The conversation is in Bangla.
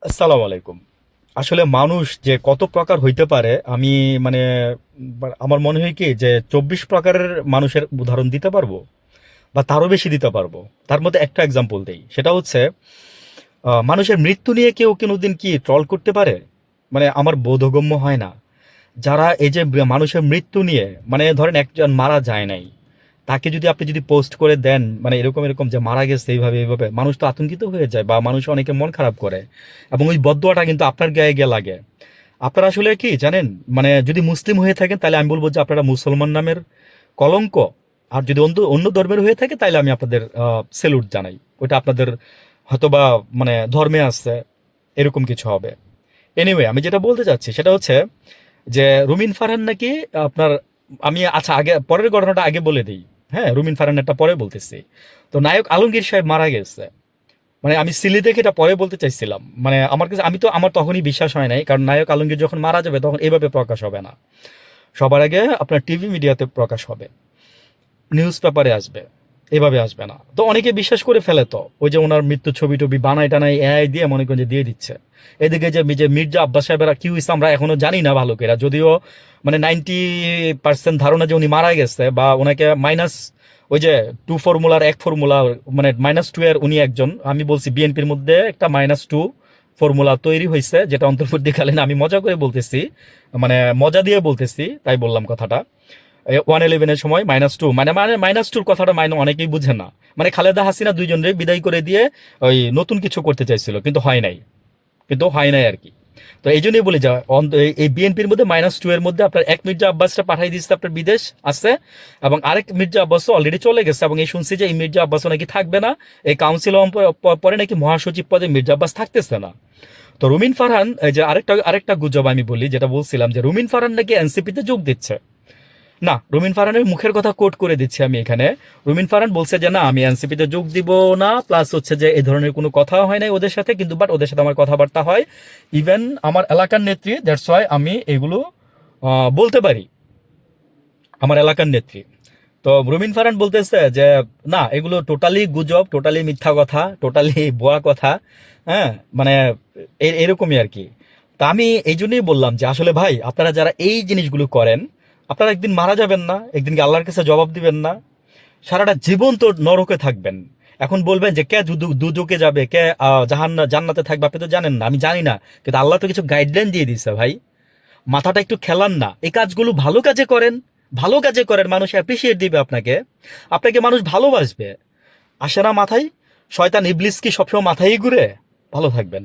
আসসালামু আলাইকুম। আসলে মানুষ যে কত প্রকার হইতে পারে আমি মানে আমার মনে হয় কি যে 24 প্রকারের মানুষের উদাহরণ দিতে পারবো বা তারও বেশি দিতে পারবো। তার মধ্যে একটা এক্সাম্পল দেই, সেটা হচ্ছে মানুষের মৃত্যু নিয়ে কেউ কোনোদিন কি ট্রল করতে পারে? মানে আমার বোধগম্য হয় না। যারা এই যে মানুষের মৃত্যু নিয়ে, মানে ধরেন একজন মারা যায় নাই, তাকে যদি আপনি যদি পোস্ট করে দেন মানে এরকম এরকম যে মারা গেছে এইভাবে এইভাবে, মানুষ তো আতঙ্কিত হয়ে যায় বা মানুষ অনেকে মন খারাপ করে, এবং ওই বদদোয়াটা কিন্তু আপনার গায়ে গিয়ে লাগে। আপনারা আসলে কি জানেন, মানে যদি মুসলিম হয়ে থাকেন তাহলে আমি বলবো যে আপনারা মুসলমান নামের কলঙ্ক। আর যদি অন্য অন্য ধর্মের হয়ে থাকে তাহলে আমি আপনাদের সেলুট জানাই। ওটা আপনাদের হয়তোবা মানে ধর্মে আছে, এরকম কিছু হবে। এনিওয়ে, আমি যেটা বলতে চাচ্ছি সেটা হচ্ছে যে রুমিন ফারহান নাকি আপনার, আমি আচ্ছা আগে পরের ঘটনাটা আগে বলে দিই। হ্যাঁ, রুমিন ফারহানেরটা পরে বলতেছি। তো নায়ক আলমগীর সাহেব মারা গেছে, মানে আমি সিলি দেখে এটা পরে বলতে চাইছিলাম। মানে আমার কাছে, আমি তো আমার তখনই বিশ্বাস হয় নাই, কারণ নায়ক আলমগীর যখন মারা যাবে তখন এভাবে প্রকাশ হবে না। সবার আগে আপনার টিভি মিডিয়াতে প্রকাশ হবে, নিউজ পেপারে আসবে, এভাবে আসবে না। তো অনেকে বিশ্বাস করে ফেলে, তো ওই যে ওনার মৃত্যু ছবি টবি বানায় টানায় এআই দিয়ে মনে করেন যে দিয়ে দিচ্ছে। এদিকে যে যে মির্জা আব্বাস সাহেবেরা কি হয়েছে আমরা এখনো জানি না ভালো করে, যদিও মানে 90% ধারণা যে উনি মারা গেছে, বা ওনাকে মাইনাস ওই যে টু ফর্মুলার এক ফর্মুলা, মানে -2 এর উনি একজন। আমি বলছি বিএনপির মধ্যে একটা -2 ফর্মুলা তৈরি হয়েছে, যেটা অন্তর্বর্তীকালীন, আমি মজা করে বলতেছি, মানে মজা দিয়ে বলতেছি তাই বললাম কথাটা। 111-এর সময় -2, মানে মানে -2 কথাটা অনেকেই বুঝে না। মানে খালেদা হাসিনা দুইজনরে বিদায় করে দিয়ে ওই নতুন কিছু করতে চাইছিল, কিন্তু হয় নাই, কিন্তু হয় নাই আর কি। তো এই জন্যই বলি যে এই বিএনপির মধ্যে -2 এর মধ্যে আপনার এক মির্জা আব্বাসটা পাঠাই দিচ্ছে আপনার বিদেশ আছে, এবং আরেক মির্জা আব্বাস অলরেডি চলে গেছে, এবং এই শুনছি যে এই মির্জা আব্বাসও নাকি থাকবে না। এই কাউন্সিল পরে নাকি মহাসচিব পদে মির্জা আব্বাস থাকতেছে না। তো রুমিন ফারহান, এই যে আরেকটা আরেকটা গুজব আমি বলি, যেটা বলছিলাম যে রুমিন ফারহান নাকি এনসিপিতে যোগ দিচ্ছে। না, রুমিন ফারহানের মুখের কথা কোট করে দিচ্ছি আমি এখানে। রুমিন ফারহান বলছে যে না, আমি এনসিপিতে যোগ দিব না, প্লাস হচ্ছে যে এই ধরনের কোনো কথা হয় নাই ওদের সাথে, কিন্তু বাট ওদের সাথে আমার কথাবার্তা হয়, ইভেন আমার এলাকার নেত্রী, দ্যাটস ওয়াই আমি এগুলো বলতে পারি, আমার এলাকার নেত্রী। তো রুমিন ফারহান বলতেছে যে না, এগুলো টোটালি গুজব, টোটালি মিথ্যা কথা, টোটালি ভুয়া কথা। হ্যাঁ, মানে এরকমই আর কি। তা আমি এই জন্যই বললাম যে আসলে ভাই, আপনারা যারা এই জিনিসগুলো করেন, আপনারা একদিন মারা যাবেন না? একদিন কি আল্লাহর কাছে জবাব দিবেন না? সারাটা জীবন তো নরকে থাকবেন। এখন বলবেন যে কে দুজকে যাবে, কে জান্নাতে থাকবে, আপনি তো জানেন না, আমি জানি না, কিন্তু আল্লাহ তো কিছু গাইডলাইন দিয়ে দিচ্ছে ভাই। মাথাটা একটু খেলান না, এই কাজগুলো ভালো কাজে করেন। ভালো কাজে করেন, মানুষ অ্যাপ্রিসিয়েট দিবে আপনাকে, আপনাকে মানুষ ভালোবাসবে। আসে না মাথায়? শয়তান ইবলিস কি সবসময় মাথায় ঘুরে? ভালো থাকবেন।